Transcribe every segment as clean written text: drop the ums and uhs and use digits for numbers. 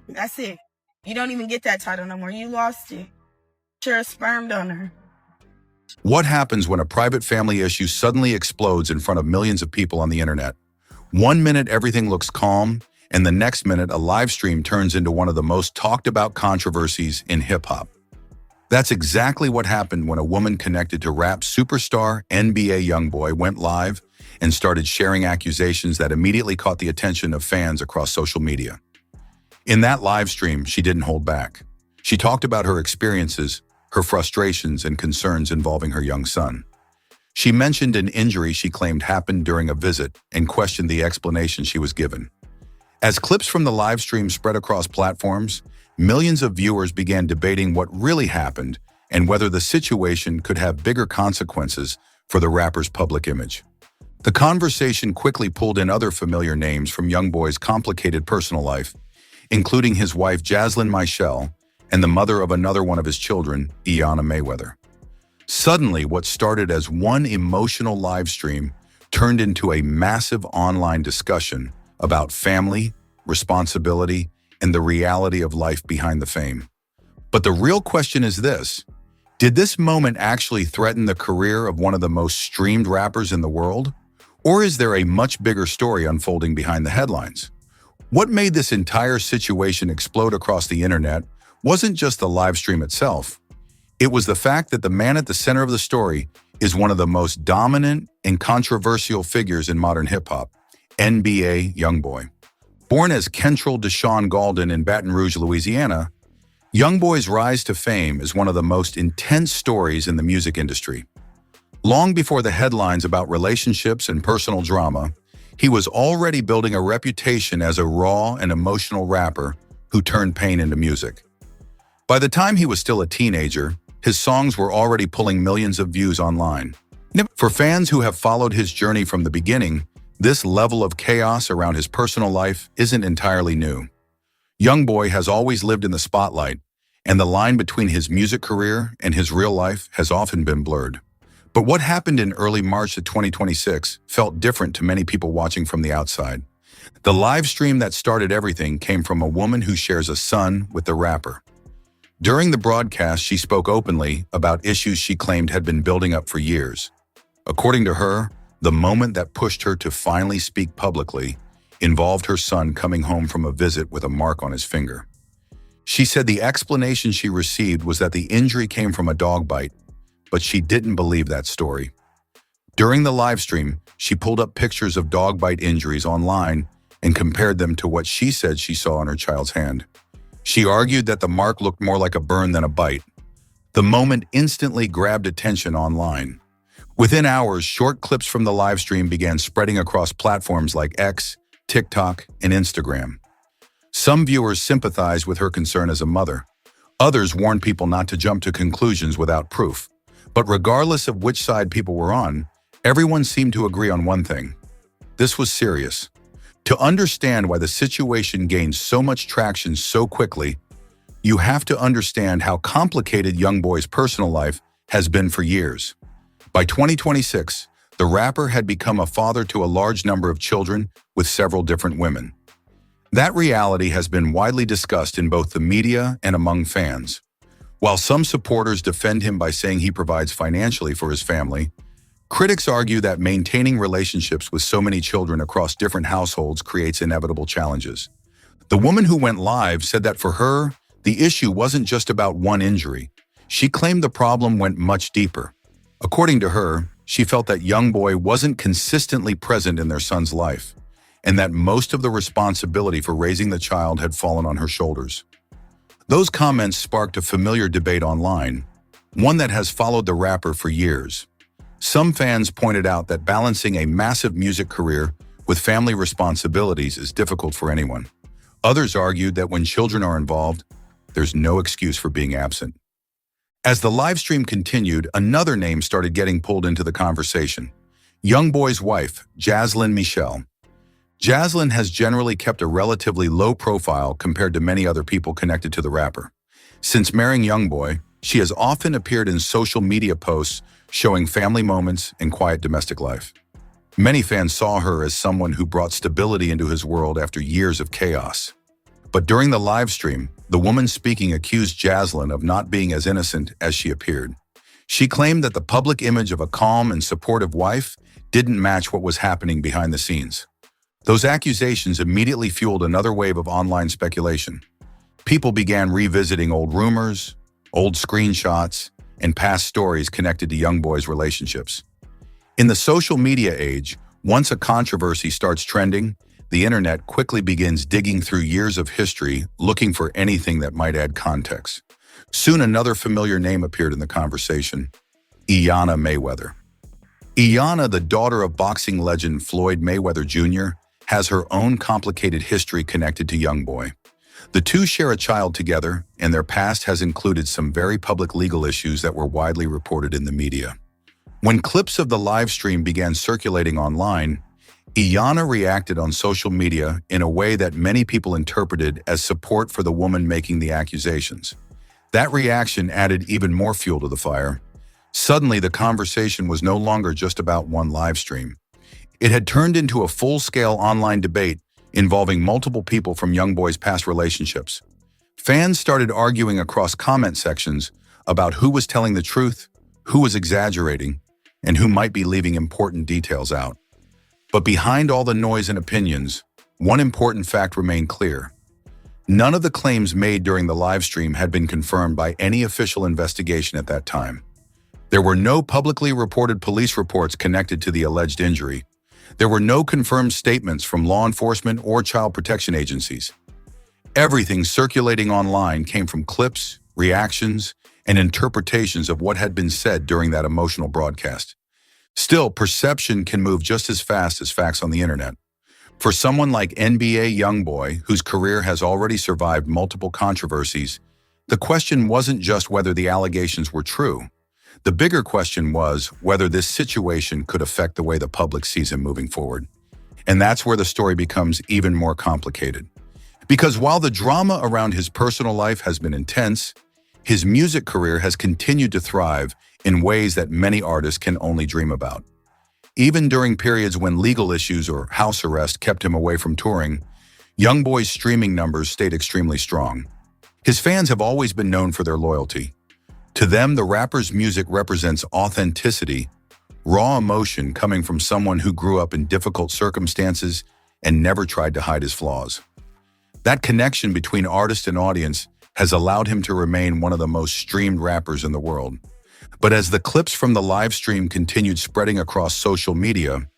That's it. You don't even get that title no more. You lost it. You're a sperm donor. What happens when a private family issue suddenly explodes in front of millions of people on the internet? 1 minute everything looks calm, and the next minute a live stream turns into one of the most talked about controversies in hip-hop. That's exactly what happened when a woman connected to rap superstar NBA YoungBoy went live and started sharing accusations that immediately caught the attention of fans across social media. In that live stream, she didn't hold back. She talked about her experiences, her frustrations and concerns involving her young son. She mentioned an injury she claimed happened during a visit and questioned the explanation she was given. As clips from the live stream spread across platforms, millions of viewers began debating what really happened and whether the situation could have bigger consequences for the rapper's public image. The conversation quickly pulled in other familiar names from YoungBoy's complicated personal life, including his wife Jazlyn Mychelle and the mother of another one of his children, Iyanna Mayweather. Suddenly, what started as one emotional live stream turned into a massive online discussion about family, responsibility, and the reality of life behind the fame. But the real question is this: did this moment actually threaten the career of one of the most streamed rappers in the world? Or is there a much bigger story unfolding behind the headlines? What made this entire situation explode across the internet wasn't just the live stream itself. It was the fact that the man at the center of the story is one of the most dominant and controversial figures in modern hip-hop, NBA YoungBoy. Born as Kentrell Deshaun Gaulden in Baton Rouge, Louisiana, YoungBoy's rise to fame is one of the most intense stories in the music industry. Long before the headlines about relationships and personal drama, he was already building a reputation as a raw and emotional rapper who turned pain into music. By the time he was still a teenager, his songs were already pulling millions of views online. For fans who have followed his journey from the beginning, this level of chaos around his personal life isn't entirely new. YoungBoy has always lived in the spotlight, and the line between his music career and his real life has often been blurred. But what happened in early March of 2026 felt different to many people watching from the outside. The live stream that started everything came from a woman who shares a son with the rapper. During the broadcast, she spoke openly about issues she claimed had been building up for years. According to her, the moment that pushed her to finally speak publicly involved her son coming home from a visit with a mark on his finger. She said the explanation she received was that the injury came from a dog bite, but she didn't believe that story. During the live stream, she pulled up pictures of dog bite injuries online and compared them to what she said she saw on her child's hand. She argued that the mark looked more like a burn than a bite. The moment instantly grabbed attention online. Within hours, short clips from the live stream began spreading across platforms like X, TikTok, and Instagram. Some viewers sympathized with her concern as a mother. Others warned people not to jump to conclusions without proof. But regardless of which side people were on, everyone seemed to agree on one thing: this was serious. To understand why the situation gained so much traction so quickly, you have to understand how complicated YoungBoy's personal life has been for years. By 2026, the rapper had become a father to a large number of children with several different women. That reality has been widely discussed in both the media and among fans. While some supporters defend him by saying he provides financially for his family, critics argue that maintaining relationships with so many children across different households creates inevitable challenges. The woman who went live said that for her, the issue wasn't just about one injury. She claimed the problem went much deeper. According to her, she felt that YoungBoy wasn't consistently present in their son's life, and that most of the responsibility for raising the child had fallen on her shoulders. Those comments sparked a familiar debate online, one that has followed the rapper for years. Some fans pointed out that balancing a massive music career with family responsibilities is difficult for anyone. Others argued that when children are involved, there's no excuse for being absent. As the live stream continued, another name started getting pulled into the conversation: YoungBoy's wife, Jazlyn Mychelle. Jazlyn has generally kept a relatively low profile compared to many other people connected to the rapper. Since marrying YoungBoy, she has often appeared in social media posts showing family moments and quiet domestic life. Many fans saw her as someone who brought stability into his world after years of chaos. But during the live stream, the woman speaking accused Jazlyn of not being as innocent as she appeared. She claimed that the public image of a calm and supportive wife didn't match what was happening behind the scenes. Those accusations immediately fueled another wave of online speculation. People began revisiting old rumors, old screenshots, and past stories connected to YoungBoy's relationships. In the social media age, once a controversy starts trending, the internet quickly begins digging through years of history, looking for anything that might add context. Soon another familiar name appeared in the conversation: Iyanna Mayweather. Iyanna, the daughter of boxing legend Floyd Mayweather Jr., has her own complicated history connected to YoungBoy. The two share a child together, and their past has included some very public legal issues that were widely reported in the media. When clips of the live stream began circulating online, Iyanna reacted on social media in a way that many people interpreted as support for the woman making the accusations. That reaction added even more fuel to the fire. Suddenly, the conversation was no longer just about one live stream. It had turned into a full-scale online debate involving multiple people from YoungBoy's past relationships. Fans started arguing across comment sections about who was telling the truth, who was exaggerating, and who might be leaving important details out. But behind all the noise and opinions, one important fact remained clear. None of the claims made during the live stream had been confirmed by any official investigation at that time. There were no publicly reported police reports connected to the alleged injury. There were no confirmed statements from law enforcement or child protection agencies. Everything circulating online came from clips, reactions, and interpretations of what had been said during that emotional broadcast. Still, perception can move just as fast as facts on the internet. For someone like NBA YoungBoy, whose career has already survived multiple controversies, the question wasn't just whether the allegations were true. The bigger question was whether this situation could affect the way the public sees him moving forward. And that's where the story becomes even more complicated. Because while the drama around his personal life has been intense, his music career has continued to thrive in ways that many artists can only dream about. Even during periods when legal issues or house arrest kept him away from touring, YoungBoy's streaming numbers stayed extremely strong. His fans have always been known for their loyalty. To them, the rapper's music represents authenticity, raw emotion coming from someone who grew up in difficult circumstances and never tried to hide his flaws. That connection between artist and audience has allowed him to remain one of the most streamed rappers in the world. But as the clips from the live stream continued spreading across social media,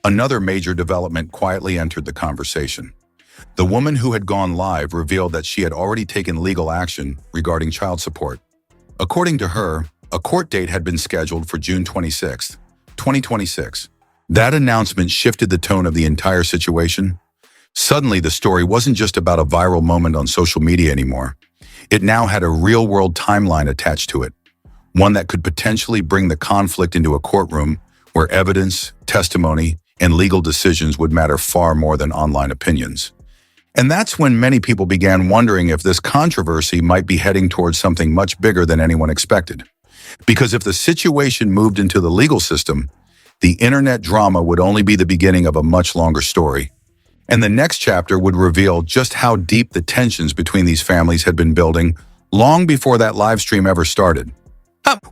another major development quietly entered the conversation. The woman who had gone live revealed that she had already taken legal action regarding child support. According to her, a court date had been scheduled for June 26, 2026. That announcement shifted the tone of the entire situation. Suddenly, the story wasn't just about a viral moment on social media anymore. It now had a real-world timeline attached to it, one that could potentially bring the conflict into a courtroom where evidence, testimony, and legal decisions would matter far more than online opinions. And that's when many people began wondering if this controversy might be heading towards something much bigger than anyone expected. Because if the situation moved into the legal system, the internet drama would only be the beginning of a much longer story. And the next chapter would reveal just how deep the tensions between these families had been building long before that live stream ever started.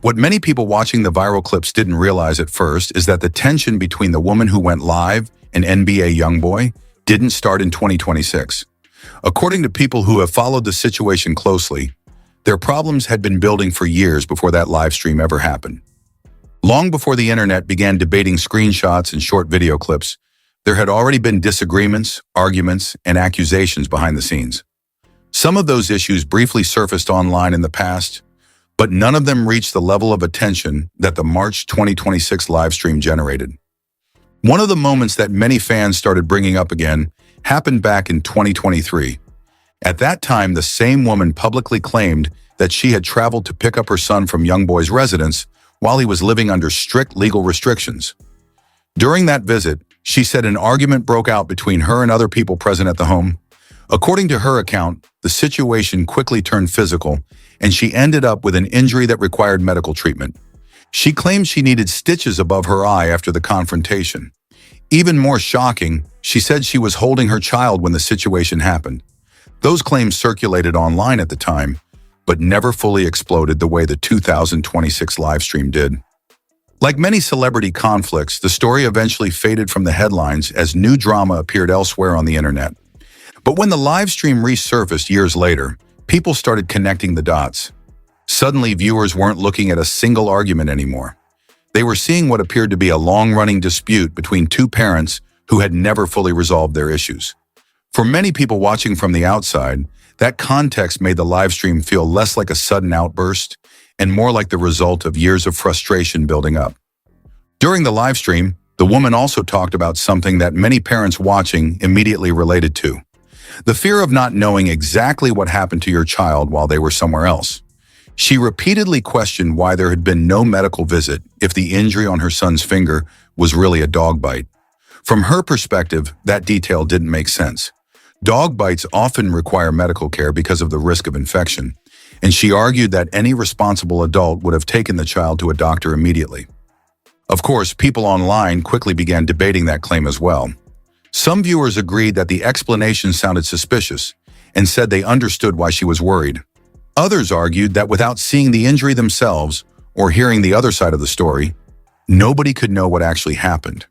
What many people watching the viral clips didn't realize at first is that the tension between the woman who went live and NBA YoungBoy didn't start in 2026. According to people who have followed the situation closely, their problems had been building for years before that live stream ever happened. Long before the internet began debating screenshots and short video clips, there had already been disagreements, arguments, and accusations behind the scenes. Some of those issues briefly surfaced online in the past, but none of them reached the level of attention that the March 2026 livestream generated. One of the moments that many fans started bringing up again happened back in 2023. At that time, the same woman publicly claimed that she had traveled to pick up her son from YoungBoy's residence while he was living under strict legal restrictions. During that visit, she said an argument broke out between her and other people present at the home. According to her account, the situation quickly turned physical, and she ended up with an injury that required medical treatment. She claimed she needed stitches above her eye after the confrontation. Even more shocking, she said she was holding her child when the situation happened. Those claims circulated online at the time, but never fully exploded the way the 2026 livestream did. Like many celebrity conflicts, the story eventually faded from the headlines as new drama appeared elsewhere on the internet. But when the livestream resurfaced years later, people started connecting the dots. Suddenly, viewers weren't looking at a single argument anymore. They were seeing what appeared to be a long-running dispute between two parents who had never fully resolved their issues. For many people watching from the outside, that context made the livestream feel less like a sudden outburst and more like the result of years of frustration building up. During the livestream, the woman also talked about something that many parents watching immediately related to: the fear of not knowing exactly what happened to your child while they were somewhere else. She repeatedly questioned why there had been no medical visit if the injury on her son's finger was really a dog bite. From her perspective, that detail didn't make sense. Dog bites often require medical care because of the risk of infection, and she argued that any responsible adult would have taken the child to a doctor immediately. Of course, people online quickly began debating that claim as well. Some viewers agreed that the explanation sounded suspicious and said they understood why she was worried. Others argued that without seeing the injury themselves or hearing the other side of the story, nobody could know what actually happened.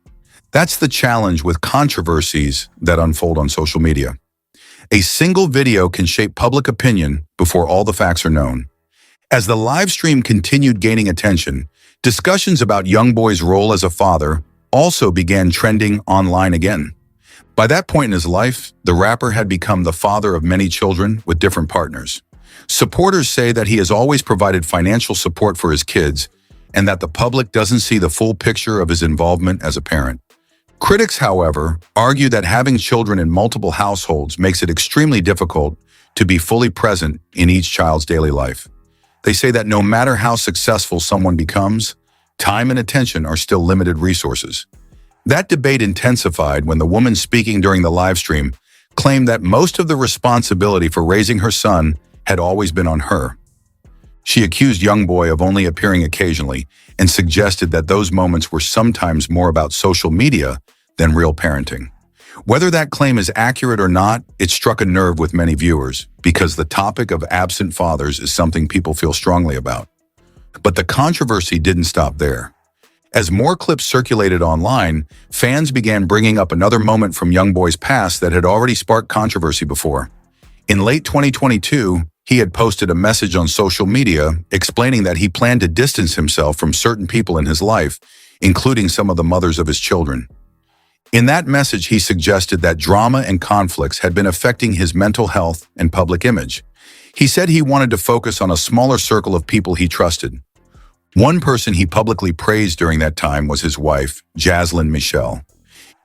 That's the challenge with controversies that unfold on social media. A single video can shape public opinion before all the facts are known. As the live stream continued gaining attention, discussions about YoungBoy's role as a father also began trending online again. By that point in his life, the rapper had become the father of many children with different partners. Supporters say that he has always provided financial support for his kids and that the public doesn't see the full picture of his involvement as a parent. Critics, however, argue that having children in multiple households makes it extremely difficult to be fully present in each child's daily life. They say that no matter how successful someone becomes, time and attention are still limited resources. That debate intensified when the woman speaking during the live stream claimed that most of the responsibility for raising her son had always been on her. She accused YoungBoy of only appearing occasionally and suggested that those moments were sometimes more about social media than real parenting. Whether that claim is accurate or not, it struck a nerve with many viewers because the topic of absent fathers is something people feel strongly about. But the controversy didn't stop there. As more clips circulated online, fans began bringing up another moment from YoungBoy's past that had already sparked controversy before. In late 2022, he had posted a message on social media explaining that he planned to distance himself from certain people in his life, including some of the mothers of his children. In that message, he suggested that drama and conflicts had been affecting his mental health and public image. He said he wanted to focus on a smaller circle of people he trusted. One person he publicly praised during that time was his wife, Jazlyn Mychelle.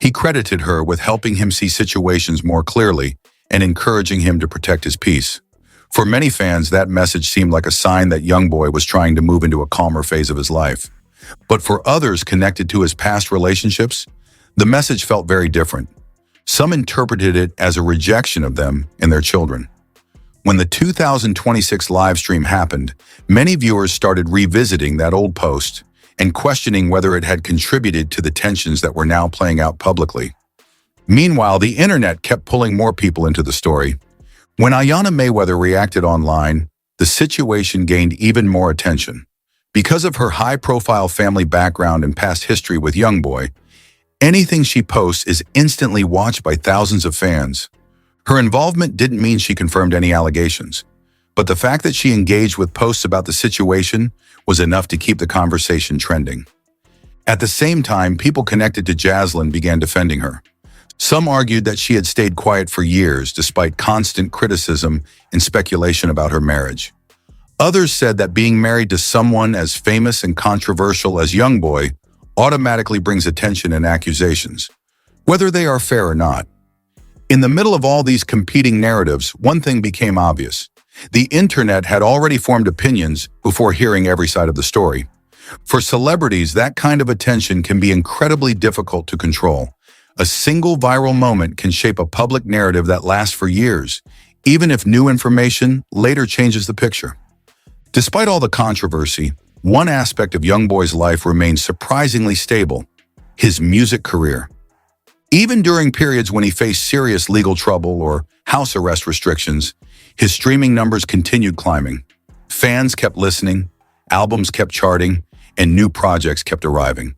He credited her with helping him see situations more clearly and encouraging him to protect his peace. For many fans, that message seemed like a sign that YoungBoy was trying to move into a calmer phase of his life. But for others connected to his past relationships, the message felt very different. Some interpreted it as a rejection of them and their children. When the 2026 live stream happened, many viewers started revisiting that old post and questioning whether it had contributed to the tensions that were now playing out publicly. Meanwhile, the internet kept pulling more people into the story. When Iyanna Mayweather reacted online, the situation gained even more attention. Because of her high-profile family background and past history with YoungBoy, anything she posts is instantly watched by thousands of fans. Her involvement didn't mean she confirmed any allegations, but the fact that she engaged with posts about the situation was enough to keep the conversation trending. At the same time, people connected to Jazlyn began defending her. Some argued that she had stayed quiet for years despite constant criticism and speculation about her marriage. Others said that being married to someone as famous and controversial as YoungBoy automatically brings attention and accusations, whether they are fair or not. In the middle of all these competing narratives, one thing became obvious. The internet had already formed opinions before hearing every side of the story. For celebrities, that kind of attention can be incredibly difficult to control. A single viral moment can shape a public narrative that lasts for years, even if new information later changes the picture. Despite all the controversy, one aspect of YoungBoy's life remained surprisingly stable: his music career. Even during periods when he faced serious legal trouble or house arrest restrictions, his streaming numbers continued climbing. Fans kept listening, albums kept charting, and new projects kept arriving.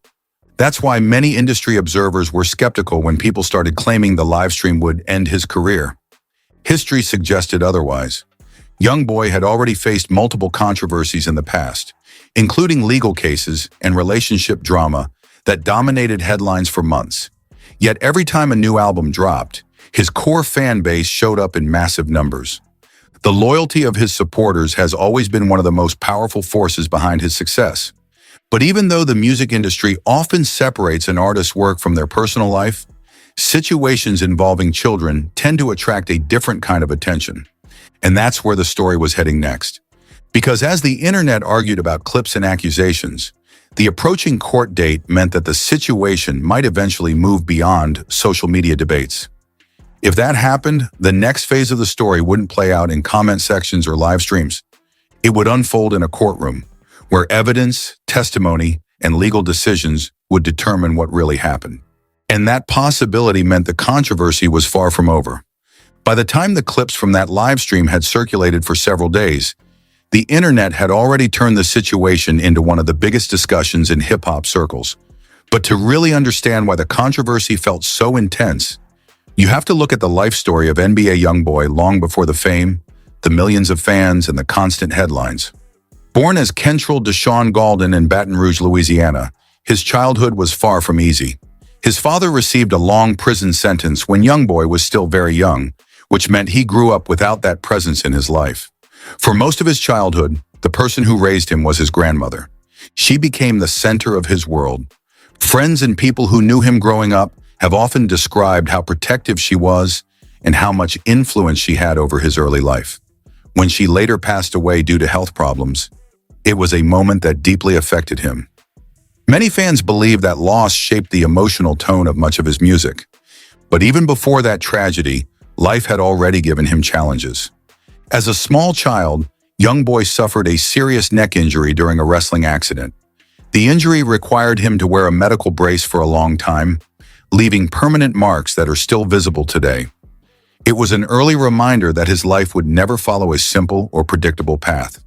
That's why many industry observers were skeptical when people started claiming the live stream would end his career. History suggested otherwise. YoungBoy had already faced multiple controversies in the past, including legal cases and relationship drama that dominated headlines for months. Yet every time a new album dropped, his core fan base showed up in massive numbers. The loyalty of his supporters has always been one of the most powerful forces behind his success. But even though the music industry often separates an artist's work from their personal life, situations involving children tend to attract a different kind of attention. And that's where the story was heading next. Because as the internet argued about clips and accusations, the approaching court date meant that the situation might eventually move beyond social media debates. If that happened, the next phase of the story wouldn't play out in comment sections or live streams. It would unfold in a courtroom, where evidence, testimony, and legal decisions would determine what really happened. And that possibility meant the controversy was far from over. By the time the clips from that live stream had circulated for several days, the internet had already turned the situation into one of the biggest discussions in hip-hop circles. But to really understand why the controversy felt so intense, you have to look at the life story of NBA YoungBoy long before the fame, the millions of fans, and the constant headlines. Born as Kentrell Deshaun Gaulden in Baton Rouge, Louisiana, his childhood was far from easy. His father received a long prison sentence when YoungBoy was still very young, which meant he grew up without that presence in his life. For most of his childhood, the person who raised him was his grandmother. She became the center of his world. Friends and people who knew him growing up have often described how protective she was and how much influence she had over his early life. When she later passed away due to health problems, it was a moment that deeply affected him. Many fans believe that loss shaped the emotional tone of much of his music. But even before that tragedy, life had already given him challenges. As a small child, YoungBoy suffered a serious neck injury during a wrestling accident. The injury required him to wear a medical brace for a long time, leaving permanent marks that are still visible today. It was an early reminder that his life would never follow a simple or predictable path.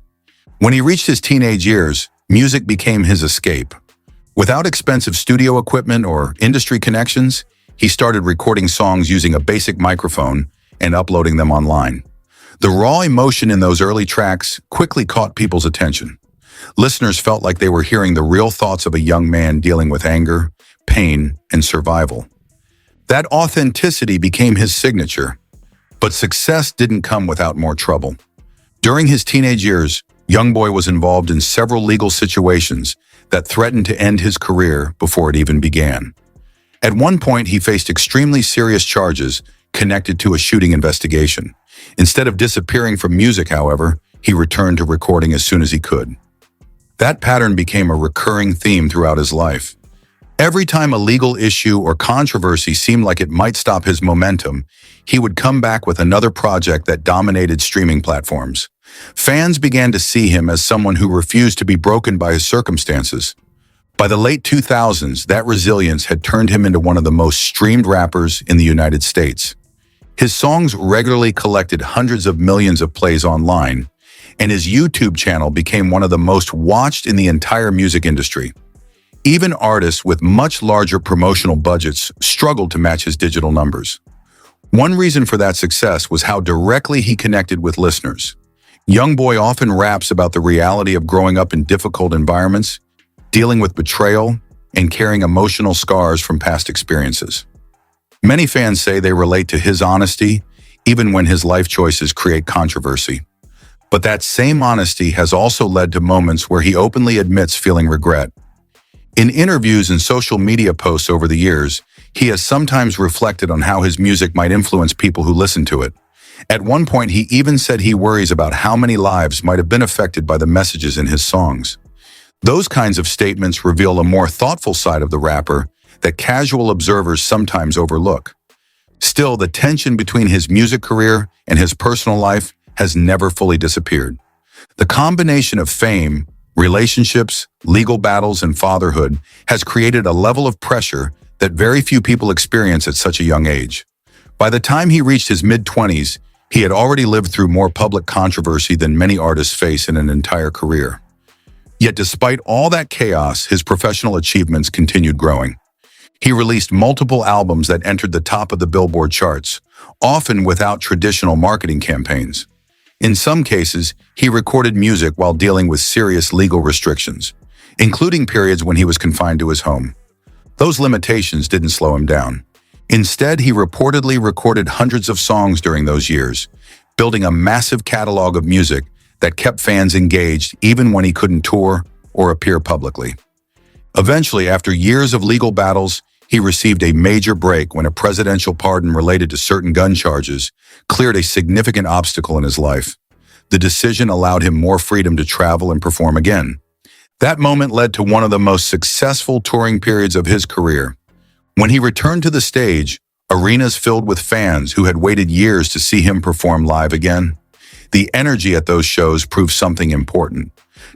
When he reached his teenage years, music became his escape. Without expensive studio equipment or industry connections, he started recording songs using a basic microphone and uploading them online. The raw emotion in those early tracks quickly caught people's attention. Listeners felt like they were hearing the real thoughts of a young man dealing with anger, pain, and survival. That authenticity became his signature, but success didn't come without more trouble. During his teenage years, YoungBoy was involved in several legal situations that threatened to end his career before it even began. At one point, he faced extremely serious charges connected to a shooting investigation. Instead of disappearing from music, however, he returned to recording as soon as he could. That pattern became a recurring theme throughout his life. Every time a legal issue or controversy seemed like it might stop his momentum, he would come back with another project that dominated streaming platforms. Fans began to see him as someone who refused to be broken by his circumstances. By the late 2000s, that resilience had turned him into one of the most streamed rappers in the United States. His songs regularly collected hundreds of millions of plays online, and his YouTube channel became one of the most watched in the entire music industry. Even artists with much larger promotional budgets struggled to match his digital numbers. One reason for that success was how directly he connected with listeners. YoungBoy often raps about the reality of growing up in difficult environments, dealing with betrayal, and carrying emotional scars from past experiences. Many fans say they relate to his honesty, even when his life choices create controversy. But that same honesty has also led to moments where he openly admits feeling regret. In interviews and social media posts over the years, he has sometimes reflected on how his music might influence people who listen to it. At one point, he even said he worries about how many lives might have been affected by the messages in his songs. Those kinds of statements reveal a more thoughtful side of the rapper that casual observers sometimes overlook. Still, the tension between his music career and his personal life has never fully disappeared. The combination of fame, relationships, legal battles, and fatherhood has created a level of pressure that very few people experience at such a young age. By the time he reached his mid-20s, he had already lived through more public controversy than many artists face in an entire career. Yet despite all that chaos, his professional achievements continued growing. He released multiple albums that entered the top of the Billboard charts, often without traditional marketing campaigns. In some cases, he recorded music while dealing with serious legal restrictions, including periods when he was confined to his home. Those limitations didn't slow him down. Instead, he reportedly recorded hundreds of songs during those years, building a massive catalog of music that kept fans engaged even when he couldn't tour or appear publicly. Eventually, after years of legal battles, he received a major break when a presidential pardon related to certain gun charges cleared a significant obstacle in his life. The decision allowed him more freedom to travel and perform again. That moment led to one of the most successful touring periods of his career. When he returned to the stage, arenas filled with fans who had waited years to see him perform live again. The energy at those shows proved something important.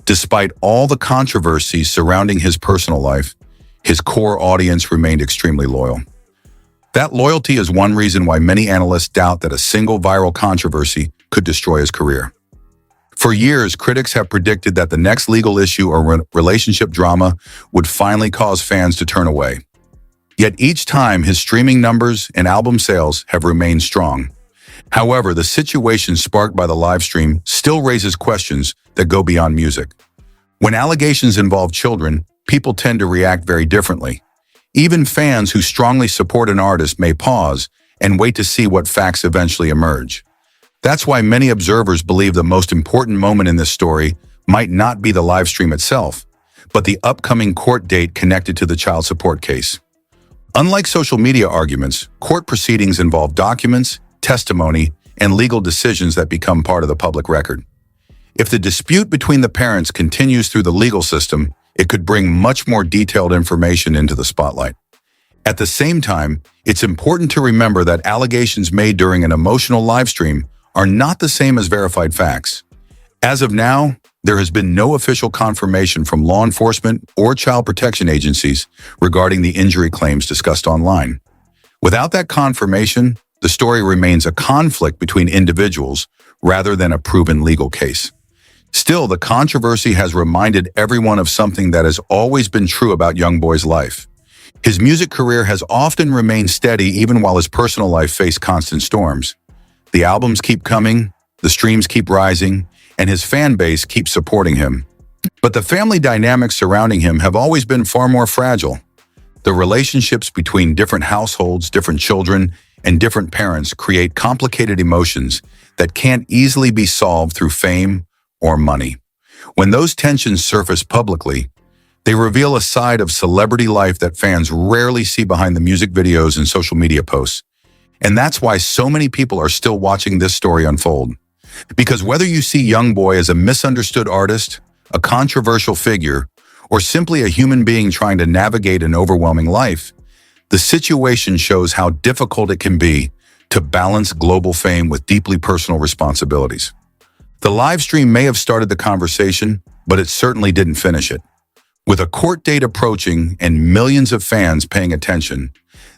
Despite all the controversies surrounding his personal life, his core audience remained extremely loyal. That loyalty is one reason why many analysts doubt that a single viral controversy could destroy his career. For years, critics have predicted that the next legal issue or relationship drama would finally cause fans to turn away. Yet each time, his streaming numbers and album sales have remained strong. However, the situation sparked by the live stream still raises questions that go beyond music. When allegations involve children, people tend to react very differently. Even fans who strongly support an artist may pause and wait to see what facts eventually emerge. That's why many observers believe the most important moment in this story might not be the live stream itself, but the upcoming court date connected to the child support case. Unlike social media arguments, court proceedings involve documents, testimony, and legal decisions that become part of the public record. If the dispute between the parents continues through the legal system, it could bring much more detailed information into the spotlight. At the same time, it's important to remember that allegations made during an emotional live stream are not the same as verified facts. As of now, there has been no official confirmation from law enforcement or child protection agencies regarding the injury claims discussed online. Without that confirmation, the story remains a conflict between individuals rather than a proven legal case. Still, the controversy has reminded everyone of something that has always been true about YoungBoy's life. His music career has often remained steady even while his personal life faced constant storms. The albums keep coming, the streams keep rising, and his fan base keeps supporting him. But the family dynamics surrounding him have always been far more fragile. The relationships between different households, different children, and different parents create complicated emotions that can't easily be solved through fame or money. When those tensions surface publicly, they reveal a side of celebrity life that fans rarely see behind the music videos and social media posts. And that's why so many people are still watching this story unfold. Because whether you see YoungBoy as a misunderstood artist, a controversial figure, or simply a human being trying to navigate an overwhelming life, the situation shows how difficult it can be to balance global fame with deeply personal responsibilities. The live stream may have started the conversation, but it certainly didn't finish it. With a court date approaching and millions of fans paying attention,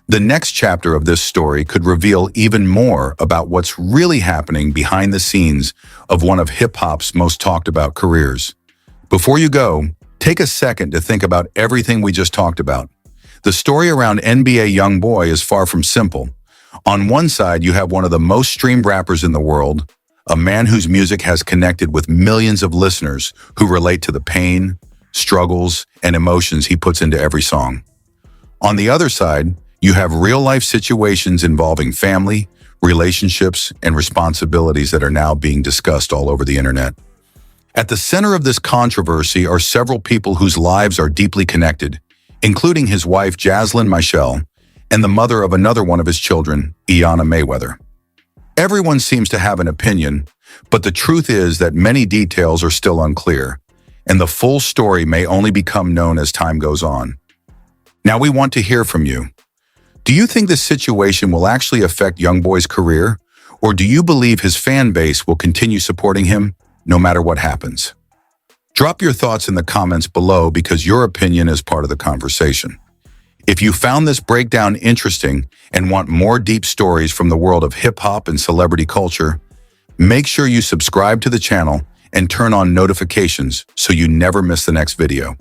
the next chapter of this story could reveal even more about what's really happening behind the scenes of one of hip-hop's most talked about careers. Before you go, take a second to think about everything we just talked about. The story around NBA YoungBoy is far from simple. On one side, you have one of the most streamed rappers in the world, a man whose music has connected with millions of listeners who relate to the pain, struggles, and emotions he puts into every song. On the other side, you have real-life situations involving family, relationships, and responsibilities that are now being discussed all over the internet. At the center of this controversy are several people whose lives are deeply connected, including his wife Jazlyn Mychelle and the mother of another one of his children, Iyanna Mayweather. Everyone seems to have an opinion, but the truth is that many details are still unclear, and the full story may only become known as time goes on. Now we want to hear from you. Do you think this situation will actually affect YoungBoy's career, or do you believe his fan base will continue supporting him no matter what happens? Drop your thoughts in the comments below because your opinion is part of the conversation. If you found this breakdown interesting and want more deep stories from the world of hip-hop and celebrity culture, make sure you subscribe to the channel and turn on notifications so you never miss the next video.